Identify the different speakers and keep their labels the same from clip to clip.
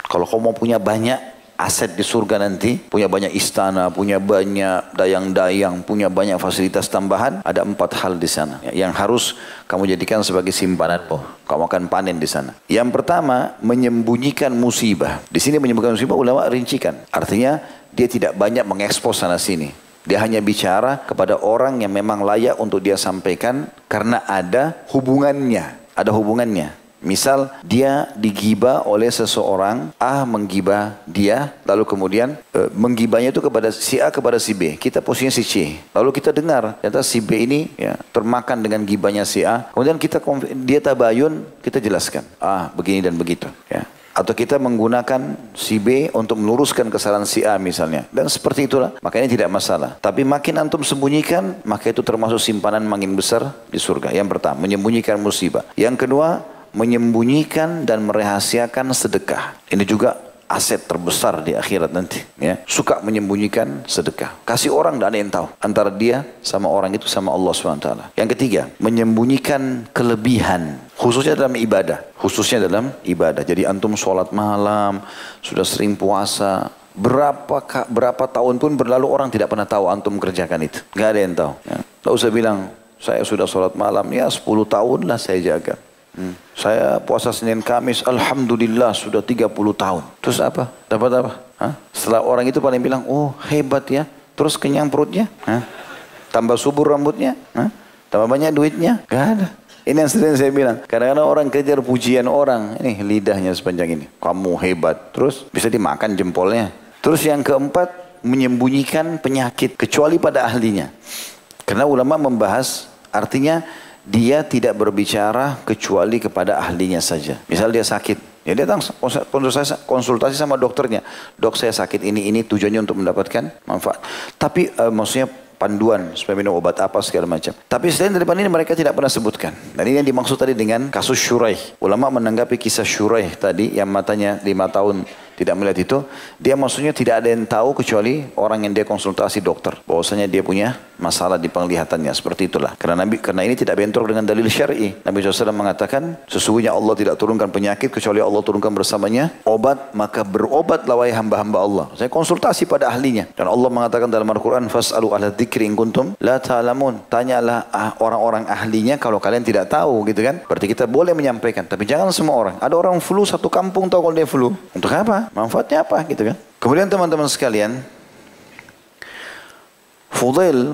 Speaker 1: Kalau kau mau punya banyak aset di surga nanti, punya banyak istana, punya banyak dayang-dayang, punya banyak fasilitas tambahan, ada 4 hal di sana yang harus kamu jadikan sebagai simpananmu. Kamu akan panen di sana. Yang pertama, menyembunyikan musibah. Di sini menyembunyikan musibah ulama rincikan. Artinya dia tidak banyak mengekspos sana sini. Dia hanya bicara kepada orang yang memang layak untuk dia sampaikan karena ada hubungannya. Ada hubungannya. Misal dia digibah oleh seseorang, A menggibah dia, lalu kemudian menggibahnya itu kepada si A kepada si B. Kita posisinya si C. Lalu kita dengar, ternyata si B ini ya, termakan dengan gibahnya si A. Kemudian dia tabayun, kita jelaskan. Begini dan begitu. Ya. Atau kita menggunakan si B untuk meluruskan kesalahan si A misalnya. Dan seperti itulah, makanya tidak masalah. Tapi makin antum sembunyikan, maka itu termasuk simpanan makin besar di surga. Yang pertama, menyembunyikan musibah. Yang kedua, menyembunyikan dan merahasiakan sedekah. Ini juga aset terbesar di akhirat nanti. Ya. Suka menyembunyikan sedekah. Kasih orang tidak ada yang tahu. Antara dia sama orang itu sama Allah SWT. Yang ketiga, menyembunyikan kelebihan. Khususnya dalam ibadah. Khususnya dalam ibadah. Jadi antum sholat malam, sudah sering puasa. Berapa tahun pun berlalu orang tidak pernah tahu antum kerjakan itu. Tidak ada yang tahu. Ya. Tidak usah bilang, saya sudah sholat malam. Ya 10 tahun lah saya jaga. Saya puasa Senin Kamis, alhamdulillah sudah 30 tahun. Terus apa? Dapat apa? Setelah orang itu paling bilang, oh hebat ya. Terus kenyang perutnya? Tambah subur rambutnya? Tambah banyak duitnya? Gak ada. Ini yang sering saya bilang. Kadang-kadang orang kejar pujian orang. Ini lidahnya sepanjang ini. Kamu hebat. Terus bisa dimakan jempolnya. Terus yang keempat, menyembunyikan penyakit. Kecuali pada ahlinya. Karena ulama membahas, artinya dia tidak berbicara kecuali kepada ahlinya saja. Misal dia sakit, ya dia datang konsultasi sama dokternya. Dok saya sakit ini tujuannya untuk mendapatkan manfaat. Tapi maksudnya panduan supaya minum obat apa segala macam. Tapi selain daripada ini mereka tidak pernah sebutkan. Dan ini yang dimaksud tadi dengan kasus Shuraih. Ulama menanggapi kisah Shuraih tadi yang matanya 5 tahun tidak melihat itu, dia maksudnya tidak ada yang tahu kecuali orang yang dia konsultasi dokter. Bahwasanya dia punya masalah di penglihatannya, seperti itulah. Karena ini tidak bentrok dengan dalil syar'i. Nabi SAW mengatakan, sesungguhnya Allah tidak turunkan penyakit kecuali Allah turunkan bersamanya obat, maka berobatlah wahai hamba-hamba Allah. Saya konsultasi pada ahlinya. Dan Allah mengatakan dalam Al-Quran, fas'alu ahla dzikri in kuntum la ta'lamun. Tanyalah orang-orang ahlinya kalau kalian tidak tahu, gitu kan? Berarti kita boleh menyampaikan, tapi jangan semua orang. Ada orang flu satu kampung tahu kalau dia flu. Untuk apa? Manfaatnya apa gitu kan? Kemudian teman-teman sekalian, Fudail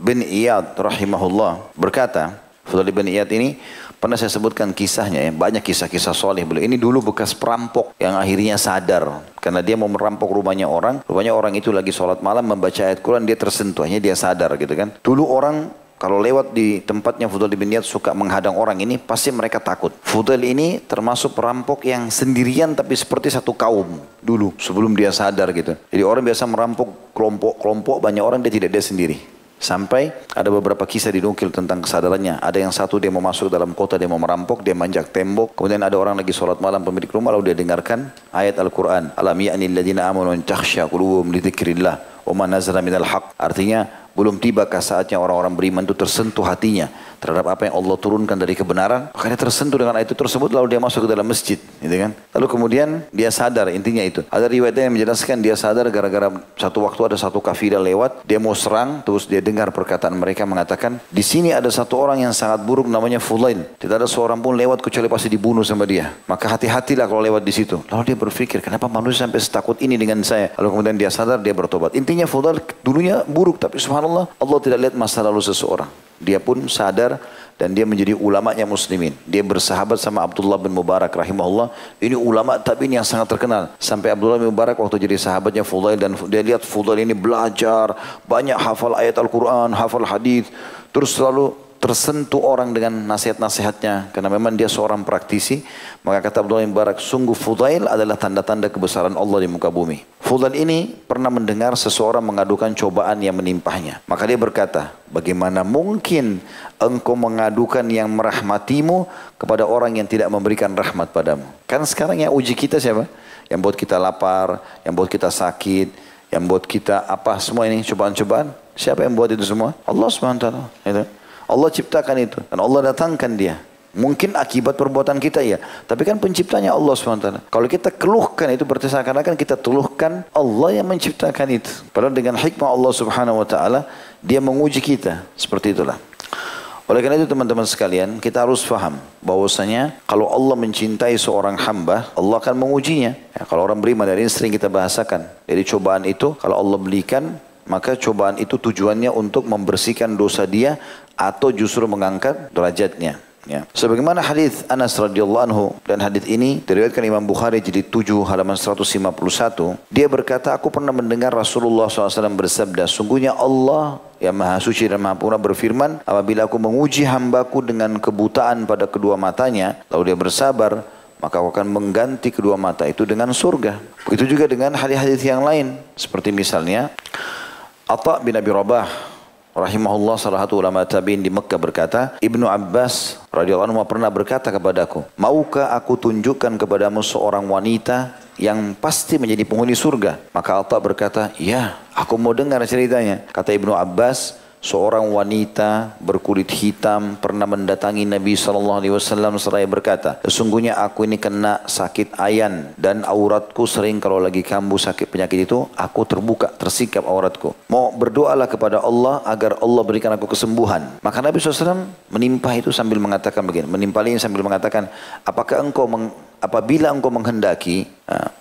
Speaker 1: bin Iyad rahimahullah berkata, Fudail bin Iyad ini pernah saya sebutkan kisahnya ya, banyak kisah-kisah soleh beliau. Ini dulu bekas perampok yang akhirnya sadar karena dia mau merampok rumahnya orang. Rupanya orang itu lagi sholat malam membaca ayat Quran, dia tersentuh, akhirnya dia sadar gitu kan. Dulu orang kalau lewat di tempatnya Fudail bin Iyad suka menghadang orang ini, pasti mereka takut. Fudail ini termasuk perampok yang sendirian tapi seperti satu kaum dulu sebelum dia sadar gitu. Jadi orang biasa merampok kelompok-kelompok, banyak orang, dia tidak, dia sendiri. Sampai ada beberapa kisah dinukil tentang kesadarannya. Ada yang satu dia mau masuk dalam kota, dia mau merampok, dia manjak tembok. Kemudian ada orang lagi sholat malam, pemilik rumah, lalu dia dengarkan ayat Al-Quran. Alam ya'ni alladhina amanu an takhsha qulubuhum li dzikrillah wa ma nazala minal haqq. Artinya, belum tibakah saatnya orang-orang beriman itu tersentuh hatinya terhadap apa yang Allah turunkan dari kebenaran, makanya tersentuh dengan ayat itu tersebut, lalu dia masuk ke dalam masjid, gitu kan? Lalu kemudian dia sadar, intinya itu. Ada riwayatnya yang menjelaskan dia sadar gara-gara satu waktu ada satu kafilah lewat, dia mau serang, terus dia dengar perkataan mereka mengatakan, di sini ada satu orang yang sangat buruk namanya Fudail. Tidak ada seorang pun lewat kecuali pasti dibunuh sama dia. Maka hati-hatilah kalau lewat di situ. Lalu dia berpikir, kenapa manusia sampai setakut ini dengan saya? Lalu kemudian dia sadar, dia bertobat. Intinya Fudail dulunya buruk, tapi subhanallah Allah tidak lihat masa lalu seseorang. Dia pun sadar dan dia menjadi ulamanya muslimin. Dia bersahabat sama Abdullah bin Mubarak rahimahullah. Ini ulama tabi'in yang sangat terkenal. Sampai Abdullah bin Mubarak waktu jadi sahabatnya Fudail, dan dia lihat Fudail ini belajar, banyak hafal ayat Al-Quran, hafal hadis, terus selalu tersentuh orang dengan nasihat-nasihatnya karena memang dia seorang praktisi. Maka kata Abdullah bin Mubarak, sungguh Fudail adalah tanda-tanda kebesaran Allah di muka bumi. Fudail ini pernah mendengar seseorang mengadukan cobaan yang menimpahnya. Maka dia berkata, bagaimana mungkin engkau mengadukan yang merahmatimu kepada orang yang tidak memberikan rahmat padamu? Kan sekarang yang uji kita siapa? Yang buat kita lapar, yang buat kita sakit, yang buat kita apa semua ini cobaan-cobaan. Siapa yang buat itu semua? Allah SWT. Allah ciptakan itu dan Allah datangkan dia. Mungkin akibat perbuatan kita ya. Tapi kan penciptanya Allah SWT. Kalau kita keluhkan itu berarti seakan-akan kita keluhkan Allah yang menciptakan itu. Padahal dengan hikmah Allah Subhanahu Wa Taala Dia menguji kita. Seperti itulah. Oleh karena itu teman-teman sekalian, kita harus faham bahwasanya kalau Allah mencintai seorang hamba, Allah akan mengujinya. Ya, kalau orang beriman, dari ini sering kita bahasakan. Jadi cobaan itu kalau Allah belikan, maka cobaan itu tujuannya untuk membersihkan dosa dia atau justru mengangkat derajatnya. Ya. Sebagaimana hadis Anas radhiyallahu anhu, dan hadis ini diriwayatkan Imam Bukhari jilid 7 halaman 151. Dia berkata, aku pernah mendengar Rasulullah SAW bersabda, sungguhnya Allah yang Maha Suci dan Maha Purna berfirman, apabila aku menguji hambaku dengan kebutaan pada kedua matanya, lalu dia bersabar, maka aku akan mengganti kedua mata itu dengan surga. Begitu juga dengan hadis-hadis yang lain, seperti misalnya Atha bin Abi Rabah rahimahullah, salah satu ulama tabi'in di Mekah berkata, Ibnu Abbas radhiyallahu anhu pernah berkata kepadaku, maukah aku tunjukkan kepadamu seorang wanita yang pasti menjadi penghuni surga? Maka Atha berkata, ya, aku mau dengar ceritanya. Kata Ibnu Abbas, seorang wanita berkulit hitam pernah mendatangi Nabi SAW seraya berkata, sesungguhnya aku ini kena sakit ayan dan auratku sering kalau lagi kambuh sakit penyakit itu, aku terbuka, tersikap auratku. Mau berdoalah kepada Allah agar Allah berikan aku kesembuhan. Maka Nabi SAW menimpah itu sambil mengatakan begini, menimpalinya sambil mengatakan, apabila engkau menghendaki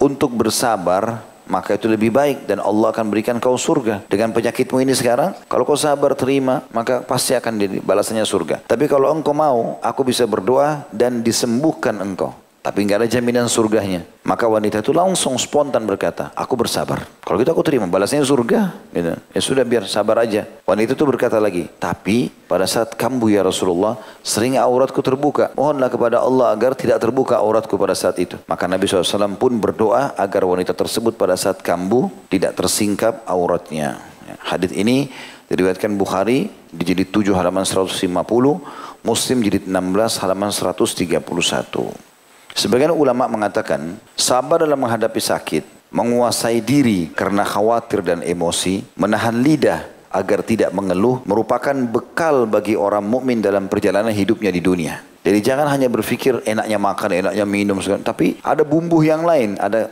Speaker 1: untuk bersabar, maka itu lebih baik dan Allah akan berikan kau surga. Dengan penyakitmu ini sekarang, kalau kau sabar terima, maka pasti akan balasannya surga. Tapi kalau engkau mau, aku bisa berdoa dan disembuhkan engkau, tapi nggak ada jaminan surganya. Maka wanita itu langsung spontan berkata, aku bersabar. Kalau gitu aku terima, balasnya surga. Gitu. Ya sudah, biar sabar aja. Wanita itu berkata lagi, tapi pada saat kambuh ya Rasulullah, sering auratku terbuka. Mohonlah kepada Allah agar tidak terbuka auratku pada saat itu. Maka Nabi SAW pun berdoa agar wanita tersebut pada saat kambuh tidak tersingkap auratnya. Ya, hadis ini diriwayatkan Bukhari di jilid 7 halaman 150, Muslim jilid 16 halaman 131. Sebagian ulama mengatakan, sabar dalam menghadapi sakit, menguasai diri karena khawatir dan emosi, menahan lidah agar tidak mengeluh, merupakan bekal bagi orang mukmin dalam perjalanan hidupnya di dunia. Jadi jangan hanya berpikir enaknya makan, enaknya minum, tapi ada bumbu yang lain, ada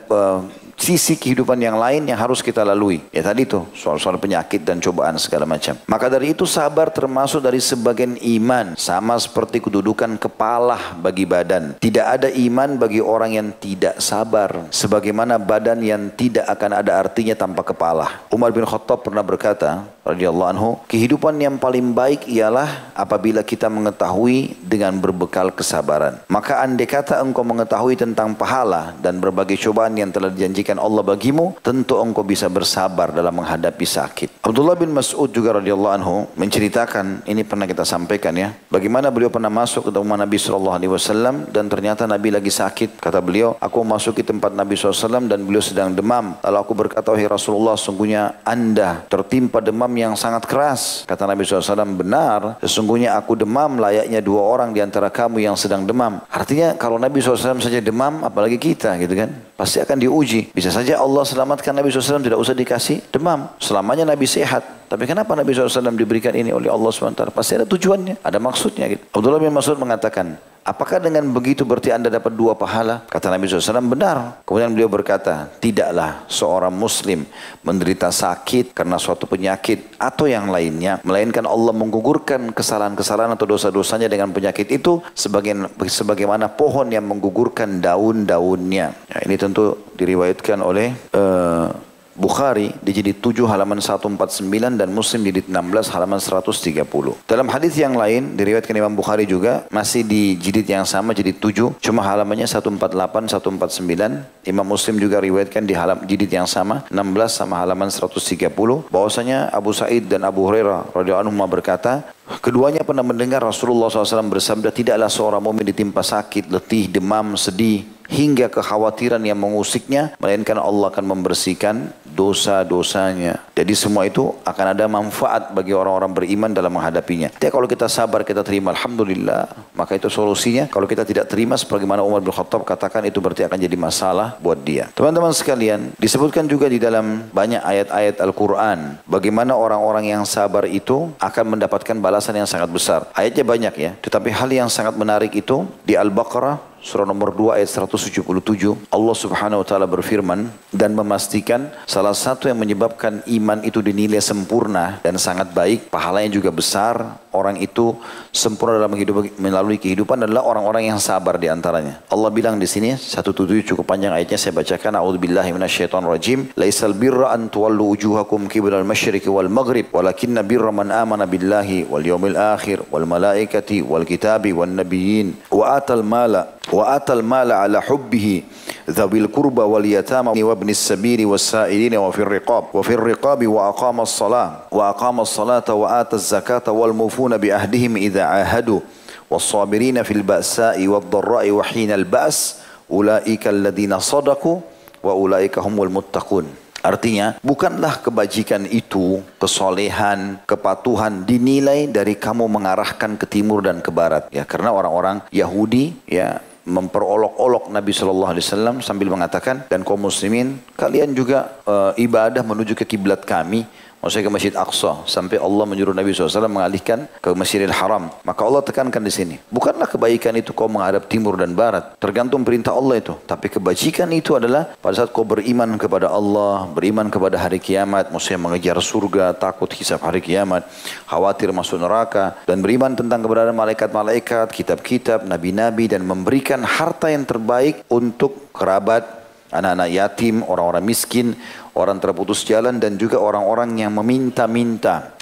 Speaker 1: sisi kehidupan yang lain yang harus kita lalui. Ya tadi itu, soal-soal penyakit dan cobaan segala macam. Maka dari itu sabar termasuk dari sebagian iman. Sama seperti kedudukan kepala bagi badan. Tidak ada iman bagi orang yang tidak sabar. Sebagaimana badan yang tidak akan ada artinya tanpa kepala. Umar bin Khattab pernah berkata, radhiyallahu anhu, kehidupan yang paling baik ialah apabila kita mengetahui dengan berbekal kesabaran. Maka andai kata engkau mengetahui tentang pahala dan berbagai cobaan yang telah dijanjikan Allah bagimu, tentu engkau bisa bersabar dalam menghadapi sakit. Abdullah bin Mas'ud juga radhiyallahu anhu menceritakan, ini pernah kita sampaikan ya, bagaimana beliau pernah masuk ke rumah Nabi SAW dan ternyata Nabi lagi sakit. Kata beliau, aku masuk ke tempat Nabi SAW dan beliau sedang demam. Lalu aku berkata, wahai Rasulullah, sungguhnya anda tertimpa demam yang sangat keras. Kata Nabi SAW, benar, sesungguhnya aku demam layaknya dua orang di antara kamu yang sedang demam. Artinya kalau Nabi SAW saja demam, apalagi kita gitu kan, pasti akan diuji. Bisa saja Allah selamatkan Nabi SAW tidak usah dikasih demam, selamanya Nabi sehat. Tapi kenapa Nabi SAW diberikan ini oleh Allah SWT? Pasti ada tujuannya, ada maksudnya gitu. Abdullah bin Mas'ud mengatakan, apakah dengan begitu berarti anda dapat dua pahala? Kata Nabi SAW, benar. Kemudian beliau berkata, tidaklah seorang muslim menderita sakit karena suatu penyakit atau yang lainnya, melainkan Allah menggugurkan kesalahan-kesalahan atau dosa-dosanya dengan penyakit itu sebagaimana pohon yang menggugurkan daun-daunnya. Ya, ini tentu diriwayatkan oleh Bukhari di jilid 7 halaman 149 dan Muslim jilid 16 halaman 130. Dalam hadis yang lain diriwayatkan Imam Bukhari juga masih di jilid yang sama, jilid 7, cuma halamannya 148 149. Imam Muslim juga riwayatkan di jilid yang sama 16 sama halaman 130 bahwasanya Abu Sa'id dan Abu Hurairah radhiyallahu anhu berkata, keduanya pernah mendengar Rasulullah SAW bersabda, tidaklah seorang mukmin ditimpa sakit, letih, demam, sedih hingga kekhawatiran yang mengusiknya, melainkan Allah akan membersihkan dosa-dosanya. Jadi semua itu akan ada manfaat bagi orang-orang beriman dalam menghadapinya. Jadi kalau kita sabar, kita terima, alhamdulillah, maka itu solusinya. Kalau kita tidak terima, sebagaimana Umar bin Khattab katakan, itu berarti akan jadi masalah buat dia. Teman-teman sekalian, disebutkan juga di dalam banyak ayat-ayat Al-Quran, bagaimana orang-orang yang sabar itu akan mendapatkan balasan yang sangat besar. Ayatnya banyak ya, tetapi hal yang sangat menarik itu di Al-Baqarah surah nomor 2 ayat 177, Allah Subhanahu wa taala berfirman dan memastikan salah satu yang menyebabkan iman itu dinilai sempurna dan sangat baik, pahalanya juga besar, orang itu sempurna dalam melalui kehidupan adalah orang-orang yang sabar di antaranya. Allah bilang di sini 177, cukup panjang ayatnya, saya bacakan. A'udzubillahi minasyaitonirrajim. Laisal birra an tuwallu wujuhakum qiblal masyriqi wal maghrib, walakinna birra man amana billahi wal yawmil akhir wal malaikati wal kitabi wan nabiyyin wa atal mala ala hubbihi dhabil qurba wal yatama wa ibnis sabili was sa'ilin wa fir riqabi wa aqama as-salata wa ata az-zakata wal mufuna bi ahdihim idza ahadu was sabirina fil ba'sa'i wad dharra'i wa hinal ba's ulaika alladziina shadaqu wa ulaika humul muttaqun. Artinya, bukanlah kebajikan itu, kesolehan, kepatuhan dinilai dari kamu mengarahkan ke timur dan ke barat. Ya, karena orang-orang Yahudi ya memperolok-olok Nabi SAW sambil mengatakan, dan kaum muslimin, kalian juga ibadah menuju ke kiblat kami, maksudnya ke Masjid Aqsa, sampai Allah menyuruh Nabi SAW mengalihkan ke Masjidil Haram. Maka Allah tekankan di sini, bukanlah kebaikan itu kau menghadap timur dan barat, tergantung perintah Allah itu. Tapi kebajikan itu adalah pada saat kau beriman kepada Allah, beriman kepada hari kiamat, maksudnya mengejar surga, takut hisab hari kiamat, khawatir masuk neraka, dan beriman tentang keberadaan malaikat-malaikat, kitab-kitab, nabi-nabi, dan memberikan harta yang terbaik untuk kerabat, anak-anak yatim, orang-orang miskin, orang terputus jalan, dan juga orang-orang yang meminta-minta.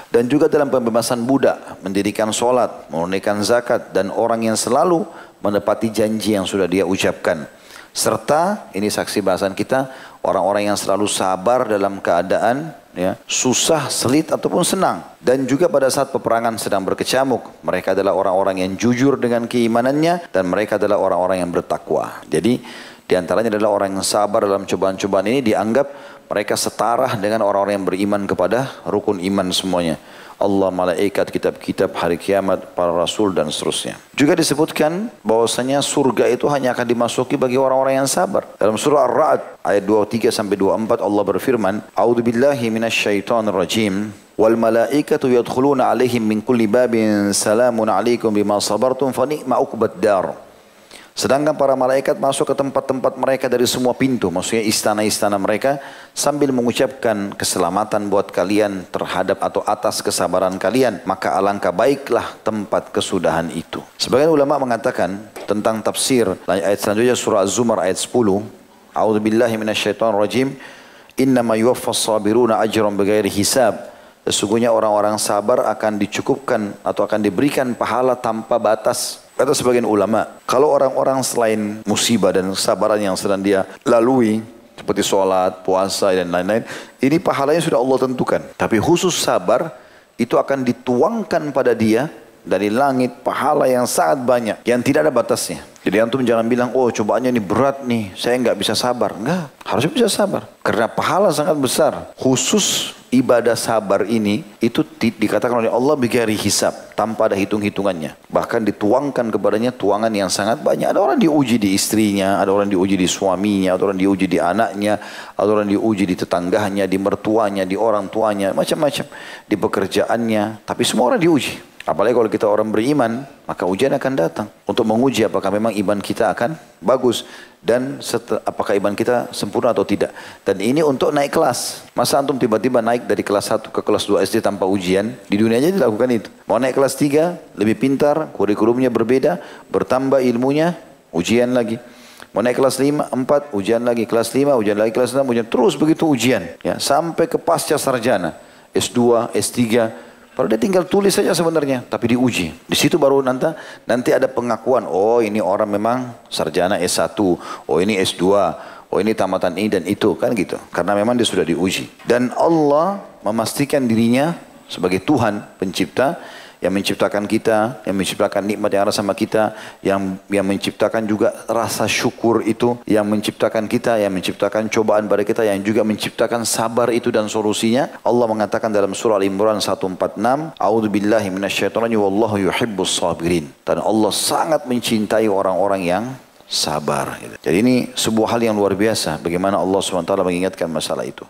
Speaker 1: Dan juga dalam pembebasan budak, mendirikan sholat, menunaikan zakat, dan orang yang selalu menepati janji yang sudah dia ucapkan. Serta, ini saksi bahasan kita, orang-orang yang selalu sabar dalam keadaan ya, susah, selit, ataupun senang. Dan juga pada saat peperangan sedang berkecamuk, mereka adalah orang-orang yang jujur dengan keimanannya, dan mereka adalah orang-orang yang bertakwa. Jadi, di antaranya adalah orang yang sabar dalam cobaan-cobaan ini, dianggap mereka setara dengan orang-orang yang beriman kepada rukun iman semuanya. Allah, malaikat, kitab-kitab, hari kiamat, para rasul, dan seterusnya. Juga disebutkan bahwasanya surga itu hanya akan dimasuki bagi orang-orang yang sabar. Dalam surah Ar-Ra'd ayat 23-24 Allah berfirman, A'udzubillahi minasyaitonirrajim. Wal malaikatu yadkhuluna 'alaihim min kulli babin salamun 'alaikum bima sabartum fa ni'ma 'uqbad dar. Sedangkan para malaikat masuk ke tempat-tempat mereka dari semua pintu, maksudnya istana-istana mereka, sambil mengucapkan keselamatan buat kalian terhadap atau atas kesabaran kalian, maka alangkah baiklah tempat kesudahan itu. Sebagian ulama mengatakan tentang tafsir ayat selanjutnya surah Az-Zumar ayat 10, A'udzubillahi minasyaitonirrajim, innama yuwaffas sabiruna ajran bighairi hisab. Sesungguhnya orang-orang sabar akan dicukupkan atau akan diberikan pahala tanpa batas. Kata sebagian ulama, kalau orang-orang selain musibah dan kesabaran yang sedang dia lalui, seperti sholat, puasa, dan lain-lain, ini pahalanya sudah Allah tentukan. Tapi khusus sabar, itu akan dituangkan pada dia dari langit pahala yang sangat banyak, yang tidak ada batasnya. Jadi antum jangan bilang, oh cobaannya ini berat nih, saya nggak bisa sabar. Enggak, harusnya bisa sabar. Karena pahala sangat besar. Khusus ibadah sabar ini, itu dikatakan oleh Allah bighairi hisab, tanpa ada hitung-hitungannya. Bahkan dituangkan kepadanya tuangan yang sangat banyak. Ada orang diuji di istrinya, ada orang diuji di suaminya, ada orang diuji di anaknya, ada orang diuji di tetangganya, di mertuanya, di orang tuanya, macam-macam. Di pekerjaannya, tapi semua orang diuji. Apalagi kalau kita orang beriman, maka ujian akan datang untuk menguji apakah memang iman kita akan bagus dan apakah iman kita sempurna atau tidak. Dan ini untuk naik kelas. Masa antum tiba-tiba naik dari kelas 1 ke kelas 2 SD tanpa ujian? Di dunia aja dilakukan itu. Mau naik kelas 3, lebih pintar, kurikulumnya berbeda, bertambah ilmunya, ujian lagi. Mau naik kelas 5, 4, ujian lagi, kelas 5, ujian lagi, kelas 6, ujian. Terus begitu ujian. Ya, sampai ke pasca sarjana, S2, S3, Padahal dia tinggal tulis saja sebenarnya, tapi diuji. Di situ baru nanti ada pengakuan, oh ini orang memang sarjana S1, oh ini S2, oh ini tamatan ini dan itu, kan gitu. Karena memang dia sudah diuji. Dan Allah memastikan dirinya sebagai Tuhan pencipta yang menciptakan kita, yang menciptakan nikmat yang ada sama kita, yang menciptakan juga rasa syukur itu, yang menciptakan kita, yang menciptakan cobaan pada kita, yang juga menciptakan sabar itu dan solusinya. Allah mengatakan dalam surah Al-Imran 146, A'udzubillahi minasyaitonir wallahu yuhibbus sabirin. Dan Allah sangat mencintai orang-orang yang sabar. Jadi ini sebuah hal yang luar biasa. Bagaimana Allah SWT mengingatkan masalah itu.